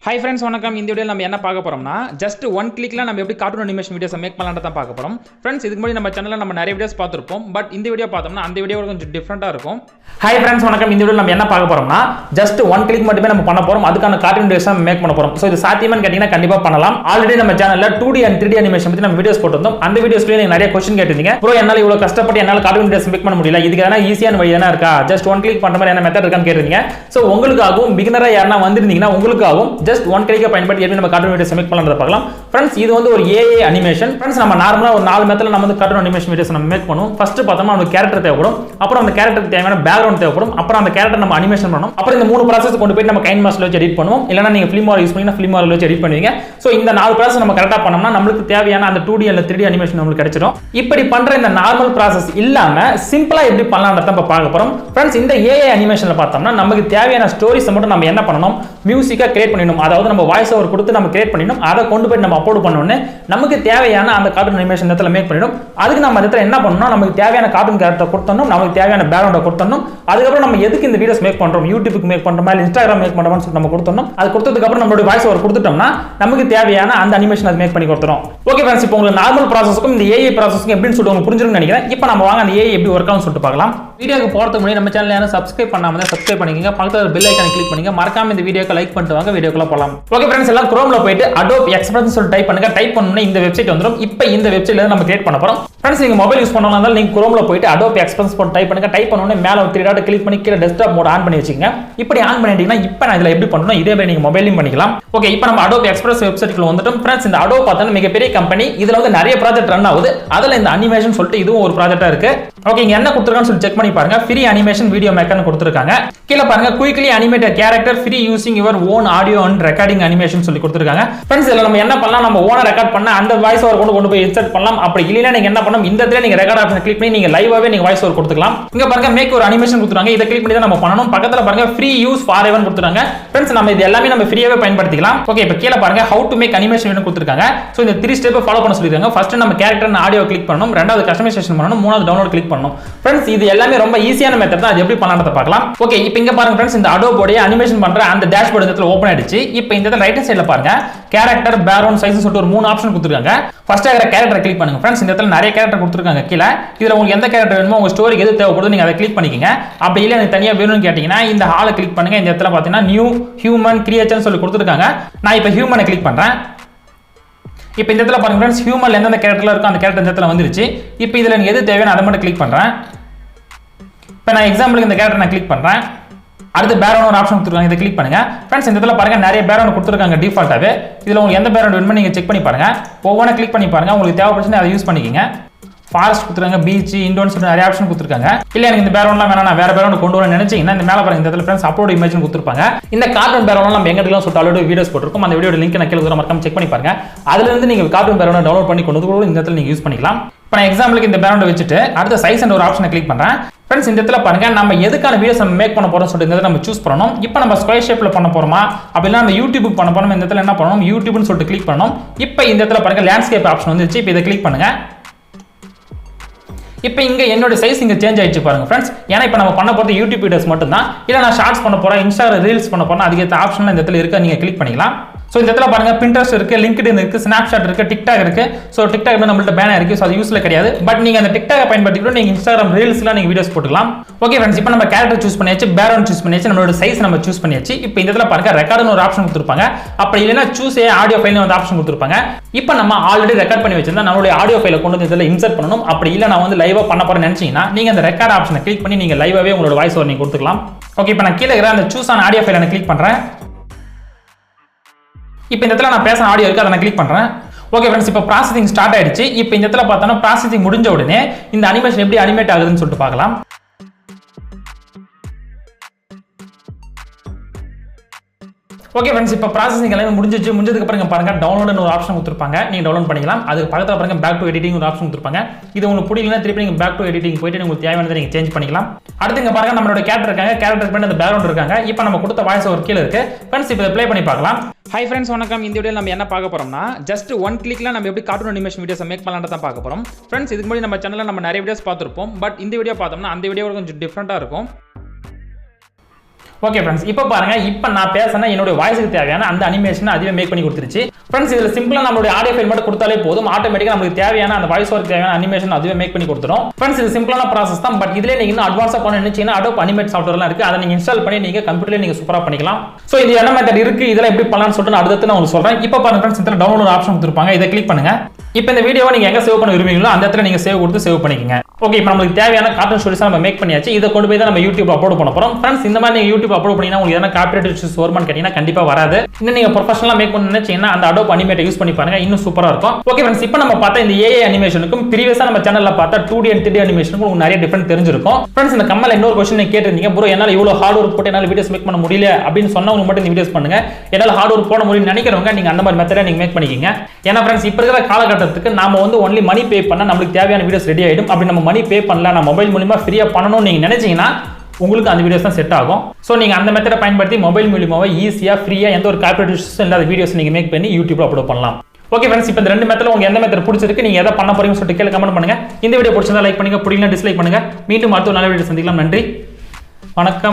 Hi friends, வணக்கம். இந்த வீடியோல நம்ம என்ன பார்க்க போறோம்னா just one clickல நம்ம எப்படி கார்ட்டூன் அனிமேஷன் வீடியோஸ் மேக் பண்ணலாம்னு தான் பார்க்க போறோம். फ्रेंड्स இதுக்கு முன்னாடி நம்ம சேனல்ல நம்ம நிறைய வீடியோஸ் பார்த்திருப்போம். பட் இந்த வீடியோ பார்த்தோம்னா அந்த வீடியோவோட கொஞ்சம் டிஃபரண்டா இருக்கும். Hi friends, வணக்கம். இந்த வீடியோல நம்ம என்ன பார்க்க போறோம்னா just one click மட்டுமே நம்ம பண்ண போறோம். அதுக்கான கார்ட்டூன் வீடியோஸ் நம்ம மேக் பண்ண போறோம். சோ இது சாத்தியமான்னு கேட்டிங்கன்னா கண்டிப்பா பண்ணலாம். ஆல்ரெடி நம்ம சேனல்ல 2D and 3D அனிமேஷன் பத்தி நம்ம வீடியோஸ் போட்டுருந்தோம். அந்த வீடியோஸ்ல நீங்க நிறைய क्वेश्चन கேட்டிருந்தீங்க. ப்ரோ என்னால இவ்வளவு கஷ்டப்பட்டு என்னால கார்ட்டூன் வீடியோஸ் மேக் பண்ண முடியல. இதுக்கு எதனா ஈஸியான வழி எதனா இருக்கா? just one click பண்ற மாதிரி என்ன மெத்தட் இருக்கான்னு கேட்டிருந்தீங்க. சோ உங்களுக்காகவும் பிகினரா யாரனா வந்திருந்தீங்கன்னா உங்களுக்காகவும் just one click பயன்படுத்தி எப்படி நம்ம கார்ட்டூன் வீடியோஸ் மேக் பண்ணலாம்ன்றத பார்க்கலாம். फ्रेंड्स இது வந்து ஒரு AI அனிமேஷன். फ्रेंड्स நம்ம நார்மலா ஒரு 4 மெத்தட்ல நம்ம வந்து கார்ட்டூன் அனிமேஷன் வீடியோஸ் நம்ம மேக் பண்ணுவோம். ஃபர்ஸ்ட் பார்த்தோம்னா நமக்கு கேரக்டர் தேவைப்படும். அப்புறம் அந்த கேரக்டருக்கு தேவையான பேக்ரவுண்ட் தேவைப்படும். அப்புறம் அந்த கேரக்டர் நம்ம அனிமேஷன் பண்ணனும். அப்புறம் இந்த மூணு process கொண்டு போய் நம்ம கைன் மாஸ்டர்ல வச்சு எடிட் பண்ணுவோம். இல்லனா நீங்க ஃபிலிம் மாடல் யூஸ் பண்ணீங்கன்னா ஃபிலிம் மாடல்ல வச்சு எடிட் பண்ணுவீங்க. சோ இந்த 4 process நம்ம கரெக்ட்டா பண்ணோம்னா நமக்கு தேவையான அந்த 2D அல்ல 3D அனிமேஷன் நமக்கு கிடைச்சிடும். இப்படி பண்ற இந்த நார்மல் process இல்லாம சிம்பிளா எப்படி பண்ணலாம்ன்றத நம்ம பார்க்க போறோம். फ्रेंड्स இந்த AI அனிமேஷன்ல பார்த்தோம்னா நமக்கு தேவையான ஸ்டோரிஸ் மட்டும் நம்ம என்ன பண்ணனும்? மியூசிக்கா கிரியேட் பண்ணிடணும். அதாவது நம்ம வாய்ஸ் ஓவர் கொடுத்து நம்ம கிரியேட் பண்ணிடணும். அதை கொண்டு போய் நம்ம அப்லோட் பண்ணனும்னே நமக்கு தேவையான அந்த கார்ட்டூன் அனிமேஷன் நேரத்துல மேக் பண்ணிடும். அதுக்கு நம்ம நேரத்துல என்ன பண்ணனும்? நமக்கு தேவையான கார்ட்டூன் கேரக்டர் கொடுத்தணும், நமக்கு தேவையான பேக்ரவுண்ட் கொடுத்தணும். அதுக்கு அப்புறம் நம்ம எதுக்கு இந்த வீடியோஸ் மேக் பண்றோம்? யூடியூப்க்கு மேக் பண்றோமா இல்ல இன்ஸ்டாகிராம் மேக் பண்றோமான்னு சொல்லி நம்ம கொடுத்தணும். அது கொடுத்ததுக்கு அப்புறம் நம்மளோட வாய்ஸ் ஓவர் கொடுத்துட்டோம்னா நமக்கு தேவையான அந்த அனிமேஷன் அது மேக் பண்ணி கொடுத்துறோம். ஓகே फ्रेंड्स, இப்போ உங்களுக்கு நார்மல் processக்கும் இந்த AI processக்கும் எப்படின்னு சொல்லிட்டு உங்களுக்கு புரிஞ்சிருக்கும்னு நினைக்கிறேன். இப்போ நம்ம வாங்க அந்த AI எப்படி வர்க் ஆகும்னு சொல்லிட்டு பார்க்கலாம். வீடியோக்கு போறதுக்கு முன்னாடி நம்ம சேனலை யாரும் சப்ஸ்கிரைப் பண்ணாம இருந்தா சப்ஸ்கிரைப் பண்ணிக்கங்க. பக்கத்துல பெல் ஐகானை கிளிக் பண்ணுங்க. மறக்காம இந்த வீடியோக்கு லைக் பண்ணிட்டு வாங்க. வீடியோக்குள்ள போலாம். ஓகே फ्रेंड्स, எல்லாம் Chromeல போய்ட்டு Adobe Express சொல்லி டைப் பண்ணுங்க. டைப் பண்ணனும் இந்த வெப்சைட் வந்துரும். இப்போ இந்த வெப்சைட்ல நம்ம கிரியேட் பண்ண போறோம். फ्रेंड्स நீங்க மொபைல் யூஸ் பண்ணறதா இருந்தா நீங்க Chromeல போய்ட்டு Adobe Express போட்டு டைப் பண்ணுங்க. டைப் பண்ணனும் மேல ஒரு 3 டாட் கிளிக் பண்ணி கீழ டெஸ்க்டாப் மோட் ஆன் பண்ணி வச்சுக்கங்க. இப்படி ஆன் பண்ணிட்டீங்கன்னா இப்போ நான் இதல எப்படி பண்ணனும் இதே மாதிரி நீங்க மொபைல்லயும் பண்ணிக்கலாம். ஓகே, இப்போ நம்ம Adobe Express வெப்சைட்க்குள்ள வந்துட்டோம். फ्रेंड्स இந்த Adobe பார்த்தா மிகப்பெரிய கம்பெனி. இதுல வந்து நிறைய ப்ராஜெக்ட் ரன் ஆகுது. அதுல இந்த அனிமேஷன் சொல்லிட்டு இதுவும் ஒரு ப்ராஜெக்ட்டா இருக்கு. ஓகே, இங்க என்ன கொடுத்திருக்கான்னு சொல்லி செக் பண்ணி பாருங்க. ஃப்ரீ அனிமேஷன் வீடியோ மேக்கர்னு கொடுத்திருக்காங்க. கீழ பாருங்க quickly animate a character free using your own audio and recording animation சொல்லி கொடுத்திருக்காங்க. फ्रेंड्स இதல நம்ம என்ன பண்ணலாம்? நம்ம ஓனா ரெக்கார்ட் பண்ண அந்த வாய்ஸ் ஓவர் கொண்டு போய் இன்சர்ட் பண்ணலாம். அப்படி இல்லனா நீங்க என்ன பண்ணணும்? இந்த இடத்துல நீங்க ரெக்கார்ட் ஆப்ஷன் கிளிக் பண்ணி நீங்க லைவாவே நீங்க வாய்ஸ் ஓவர் கொடுத்துக்கலாம். இங்க பாருங்க மேக் ஒரு அனிமேஷன் கொடுத்துறாங்க. இத கிளிக் பண்ணி தான் நம்ம பண்ணனும். பக்கத்துல பாருங்க ஃப்ரீ யூஸ் ஃபார் எவர் கொடுத்துறாங்க. फ्रेंड्स நம்ம இது எல்லாமே நம்ம ஃப்ரீயாவே பயன்படுத்திக்கலாம். ஓகே, இப்போ கீழ பாருங்க how to make animation னு கொடுத்திருக்காங்க. சோ இந்த 3 ஸ்டெப் ஃபாலோ பண்ண சொல்லிருக்காங்க. ஃபர்ஸ்ட் நம்ம கேரக்டர் அண்ட் ஆடியோ கிளிக் பண்ணனும். இரண்டாவது கஸ்டமைசேஷன் பண்ணனும். மூணாவது டவுன்லோட் கிளிக் பண்ணனும். फ्रेंड्स இது எல்லாமே ரொம்ப ஈஸியான மெத்தட் தான். அது எப்படி பண்ணலாம்ன்றத பார்க்கலாம். ஓகே, இப்போ இங்க பாருங்க फ्रेंड्स இந்த Adobe உடைய அனிமேஷன் பண்ற அந்த டேஷ்போர்ட் இந்த இடத்துல ஓபன் ஆயிடுச்சு. இப்போ இந்த இடத்துல ரைட் ஹேண்ட் சைடுல பாருங்க கேரக்டர் பேக்ரவுண்ட் சைஸ் சொல்லிட்டு ஒரு 3 ஆப்ஷன் கொடுத்திருக்காங்க. ஃபர்ஸ்ட் ஆகிற கேரக்டர் கிளிக் பண்ணுங்க. फ्रेंड्स இந்த இடத்துல நிறைய கேரக்டர் கொடுத்திருக்காங்க கீழ. இதுல உங்களுக்கு எந்த கேரக்டர் வேணுமோ உங்க ஸ்டோரிக்கு எது தேவைப்படுதோ நீங்க அதை கிளிக் பண்ணிக்கங்க. அப்படி இல்ல எனக்கு தனியா வேணும்னு கேட்டீங்கன்னா இந்த ஹால கிளிக் பண்ணுங்க. இந்த இடத்துல பாத்தீங்கன்னா நியூ ஹியூமன் கிரியேச்சர்னு சொல்லி கொடுத்திருக்காங்க. நான் இப்போ ஹியூமனை கிளிக் பண்றேன். இப்போ இந்த இடத்துல பாருங்க फ्रेंड्स ஹியூமன்ல எந்தெந்த கேரக்டர்ல இருக்கோ அந்த கேரக்டர் இந்த இடத்துல வந்துருச்சு. இப்போ இதுல நீங்க எது தேவையான அதை மட்டும் கிளிக் பண்றேன். இப்போ நான் எக்ஸாம்பிளுக்கு இந்த கேரக்டர் நான் கிளிக் பண்றேன். அடுத்து பேக்ரவுண்ட் ஒரு ஆப்ஷன் கொடுத்துருக்காங்க. இதை கிளிக் பண்ணுங்க. फ्रेंड्स இந்த இடத்துல பாருங்க நிறைய பேக்ரவுண்ட் கொடுத்துருக்காங்க டிஃபால்ட்டாவே. இதுல உங்களுக்கு எந்த பேக்ரவுண்ட் வேணுமோ நீங்க செக் பண்ணி பாருங்க. ஒவ்வொரு கிளிக் பண்ணி பாருங்க. உங்களுக்கு தேவைப்படுச்சுன்னா அதை யூஸ் பண்ணிக்கங்க. ஃபாரஸ்ட் கொடுத்துருக்காங்க, பீச், இண்டோர்னு சொல்லி நிறைய ஆப்ஷன் கொடுத்துருக்காங்க. இல்ல எனக்கு இந்த பேக்ரவுண்ட்லாம் வேணா நான் வேற பேக்ரவுண்ட் கொண்டு வரணும்னு நினைச்சீங்கன்னா இந்த மேல பாருங்க இந்த இடத்துல फ्रेंड्स அப்லோட் இமேஜ் கொடுத்திருப்பாங்க. இந்த கார்ட்டூன் பேக்ரவுண்ட் நம்ம எங்க இருக்கலாம் சொல்லிட்டு ஆல்ரெடி வீடியோஸ் போட்டுருக்கோம். அந்த வீடியோட லிங்க் நான் கீழ தர மறக்காம செக் பண்ணி பாருங்க. அதுல இருந்து நீங்க கார்ட்டூன் பேக்ரவுண்ட் டவுன்லோட் பண்ணி கொண்டு வந்து இந்த இடத்துல நீங்க யூஸ் பண்ணிக்கலாம். இப்போ நான் எக்ஸாம்பிளுக்கு இந்த பேக்ரவுண்ட் வச்சுட்டு அடுத்த சைஸ் அண்ட் ஒரு ஆப்ஷனை கிளிக் பண்றேன். फ्रेंड्स இந்த இடத்துல பாருங்க நம்ம எதுக்கான வீடியோஸ் நம்ம மேக் பண்ண போறோம்னு சொல்லிட்டு இந்த இடத்துல நம்ம சூஸ் பண்ணனும். இப்போ நம்ம ஸ்கொயர் ஷேப்ல பண்ண போறோமா அப்படினா நம்ம யூடியூப்க்கு பண்ண போறோம். இந்த இடத்துல என்ன பண்ணனும்? யூடியூப்னு சொல்லிட்டு கிளிக் பண்ணனும். இப்போ இந்த இடத்துல பாருங்க லேண்ட்ஸ்கேப் ஆப்ஷன் வந்துருச்சு. இப்போ இத கிளிக் பண்ணுங்க. இப்போ இங்க என்னோட சைஸ் இங்க சேஞ்ச் ஆயிடுச்சு பாருங்க फ्रेंड्स. ஏன்னா இப்போ நம்ம பண்ண போறது யூடியூப் வீடியோஸ் மட்டும் தான். இல்ல நான் ஷார்ட்ஸ் பண்ண போறேன், இன்ஸ்டாகிராம் ரீல்ஸ் பண்ண போறேன், அதுக்கு ஏத்த ஆப்ஷன்ல இந்த இடத்துல இருக்கு. நீங்க கிளிக் பண்ணிக்கலாம். சோ இந்த இடத்துல பாருங்க Pinterest இருக்கு, LinkedIn இருக்கு, Snapchat இருக்கு, TikTok இருக்கு. சோ TikTok நம்மள்ட்ட பேன் இருக்கு. சோ அது யூஸ்ல கிடையாது. பட் நீங்க அந்த TikTok பயன்படுத்திட்டு நீங்க Instagram ரீல்ஸ்ல நீங்க வீடியோஸ் போட்டுக்கலாம். ஓகே फ्रेंड्स, இப்போ நம்ம கேரக்டர் சூஸ் பண்ணியாச்சு, பேக்ரவுண்ட் சூஸ் பண்ணியாச்சு, நம்மளோட சைஸ் நம்ம சூஸ் பண்ணியாச்சு. இப்போ இந்த இடத்துல பாருங்க ரெக்கார்ட்னு ஒரு ஆப்ஷன் கொடுத்திருப்பாங்க. அப்படி இல்லனா சூஸ் ஏ ஆடியோ ஃபைல்னு ஒரு ஆப்ஷன் கொடுத்திருப்பாங்க. இப்போ நம்ம ஆல்ரெடி ரெக்கார்ட் பண்ணி வச்சிருந்தா நம்மளுடைய ஆடியோ ஃபைலை கொண்டு வந்து இதல இன்சர்ட் பண்ணனும். அப்படி இல்ல நான் வந்து லைவா பண்ண போறேன்னு நினைச்சீங்கன்னா நீங்க அந்த ரெக்கார்ட் ஆப்ஷனை கிளிக் பண்ணி நீங்க லைவாவே உங்களோட வாய்ஸ் ஓவர் நீங்க கொடுத்துக்கலாம். ஓகே, இப்போ நான் கீழ இருக்கிற அந்த சூஸ் ஆன் ஆடியோ ஃபைலை நான் கிளிக் பண்றேன். இப்போ இந்த இடத்துல நான் பேசுற ஆடியோ இருக்கு, அதை நான் கிளிக் பண்றேன். ஓகே फ्रेंड्स, இப்போ ப்ராசசிங் ஸ்டார்ட் ஆயிடுச்சு. இப்போ இந்த இடத்துல பார்த்தா ப்ராசசிங் முடிஞ்ச உடனே இந்த அனிமேஷன் எப்படி அனிமேட் ஆகுதுன்னு சொல்லிட்டு பார்க்கலாம். ஓகே फ्रेंड्स, இப்போ ப்ராசசிங் எல்லாமே முடிஞ்சிச்சு. முடிஞ்சதுக்கு அப்புறம் பாருங்க டவுன்லோட்னு ஒரு ஆப்ஷன் கொடுத்திருப்பாங்க. நீங்க டவுன்லோட் பண்ணிக்கலாம். அதுக்கு பக்கத்துல பாருங்க பேக் டு எடிட்டிங் ஒரு ஆப்ஷன் கொடுத்திருப்பாங்க. இது உங்களுக்கு பிடிக்கலனா திருப்பி நீங்க பேக் டு எடிட்டிங் போய்ட்டு உங்களுக்கு தேவையானதை நீங்க சேஞ்ச் பண்ணிக்கலாம். அடுத்து இங்க பாருங்க நம்மளோட கேரக்டர் இருக்காங்க. கேரக்டருக்கு பின்னாடி அந்த பேக்ரவுண்ட் இருக்காங்க. இப்போ நம்ம கொடுத்த வாய்ஸ் ஓவர் கீழ இருக்கு. फ्रेंड्स இப்போ ப்ளே பண்ணி பார்க்கலாம். Hi friends, வணக்கம். இந்த வீடியோல நம்ம என்ன பார்க்க போறோம்னா just one clickல நம்ம எப்படி கார்ட்டூன் அனிமேஷன் வீடியோஸ் மேக் பண்ணலாம்னு தான் பார்க்க போறோம். फ्रेंड्स இதுக்கு முன்னாடி நம்ம சேனல்ல நம்ம நிறைய வீடியோஸ் பார்த்திருப்போம். பட் இந்த வீடியோ பார்த்தோம்னா அந்த வீடியோவோட கொஞ்சம் டிஃபரண்டா இருக்கும். ஓகே ஃப்ரெண்ட்ஸ், இப்போ பாருங்க, இப்போ நான் பேசினா என்னோட வாய்ஸுக்கு தேவையான அந்த அனிமேஷனை அதுவே மேக் பண்ணி கொடுத்துருச்சு. ஃப்ரெண்ட்ஸ், இதில் சிம்பிளாக நம்மளுடைய ஆடியோ ஃபைல் மட்டும் கொடுத்தாலே போதும், ஆட்டோமேட்டிக்காக நமக்கு தேவையான அந்த வாய்ஸ் ஓவருக்கு தேவையான அனிமேஷன் அதுவே மேக் பண்ணி கொடுத்துரும். ஃப்ரெண்ட்ஸ், இது சிம்பிளான ப்ராசஸ் தான். பட் இதிலே நீங்க இன்னும் அட்வான்ஸாக பண்ண நினைச்சீங்கன்னா அடோப் அனிமேட் சாஃப்ட்வேர்லாம் இருக்கு, அதை நீங்க இன்ஸ்டால் பண்ணி நீங்க கம்ப்யூட்டர்ல நீங்க சூப்பரா பண்ணிக்கலாம். ஸோ இது என்ன மெத்தட் இருக்கு, இதெல்லாம் எப்படி பண்ணலாம்னு சொல்லிட்டு நான் அடுத்து நான் உங்களுக்கு சொல்றேன். இப்போ பாருங்க ஃப்ரெண்ட்ஸ், இதில் டவுன்லோட் ஆப்ஷன் கொடுத்துருப்பாங்க, இதை கிளிக் பண்ணுங்க. இப்போ இந்த வீடியோவை நீங்க எங்க சேவ் பண்ண விரும்புறீங்களோ அந்த இடத்துல நீங்க சேவ் கொடுத்து சேவ் பண்ணிக்கங்க. ஓகே, இப்போ நமக்கு தேவையான கார்ட்டூன் ஸ்டோரிஸ் நம்ம மேக் பண்ணியாச்சு. இதை கொண்டு போய் தான் நம்ம யூடியூப் அப்லோட் பண்ண போறோம். ஃப்ரெண்ட்ஸ், இந்த மாதிரி நீங்க யூடியூப் அப்லோட் பண்ணீங்கன்னா உங்களுக்கு எதனா காப்பிரைட் இஷ்யூஸ் வருமான்னு கேட்டீங்கன்னா கண்டிப்பா வராது. இன்னும் நீங்க ப்ரொஃபஷனலா மேக் பண்ண நினைச்சீங்கன்னா அந்த அடோப் அனிமேட் யூஸ் பண்ணி பாருங்க, இன்னும் சூப்பரா இருக்கும். ஓகே ஃப்ரெண்ட்ஸ், இப்போ நம்ம பார்த்தா இந்த ஏஐ அனிமேஷனுக்கும் ப்ரீவியஸா நம்ம சேனல்ல பார்த்தா 2D and 3D அனிமேஷனுக்கும் உங்களுக்கு நிறைய டிஃபரன்ஸ் தெரிஞ்சிருக்கும். ஃப்ரெண்ட்ஸ், இந்த கம்மல இன்னொரு क्वेश्चन நீங்க கேட்டிருந்தீங்க, ப்ரோ என்னால இவ்வளவு ஹார்ட் ஒர்க் போட்டு என்னால வீடியோஸ் மேக் பண்ண முடியல அப்படின்னு சொன்னவங்க மட்டும் இந்த வீடியோஸ் பண்ணுங்க. என்னால ஹார்ட் ஒர்க் போட முடியும்னு நினைக்கிறவங்க நீங்க அந்த மாதிரி மெத்தடை நீங்க மேக் பண்ணிக்கங்க. ஏன்னா ஃப்ரெண்ட்ஸ், இப்போ இருக்கிற காலகட்டத்துக்கு நாம வந்து ஒன்லி மணி பே பண்ணா நமக்கு தேவையான வீடியோஸ் ரெடி ஆயிடும். அப்படி நம்ம மணி பே பண்ணல, நான் மொபைல் மூலமா ஃப்ரீயா பண்ணணும்னு நீங்க நினைச்சீங்கன்னா உங்களுக்கு அந்த வீடியோஸ் தான் செட் ஆகும். ஸோ நீங்க அந்த மெத்தடை பயன்படுத்தி மொபைல் மூலமாவே ஈஸியா ஃப்ரீயா எந்த ஒரு காப்பிரைட் இஷ்யூஸும் இல்லாத வீடியோஸ் நீங்க மேக் பண்ணி யூடியூப்ல அப்லோட் பண்ணலாம். ஓகே ஃப்ரெண்ட்ஸ், இப்போ இந்த ரெண்டு மெத்தட்ல உங்களுக்கு எந்த மெத்தட் பிடிச்சிருக்கு, நீங்க எதை பண்ண போறீங்கன்னு சொல்லிட்டு கீழே கமெண்ட் பண்ணுங்க. இந்த வீடியோ பிடிச்சதா லைக் பண்ணுங்க, பிடிக்கல டிஸ்லைக் பண்ணுங்க. மீண்டும் அடுத்த நல்ல வீடியோ சந்திக்கலாம். நன்றி, வணக்கம்.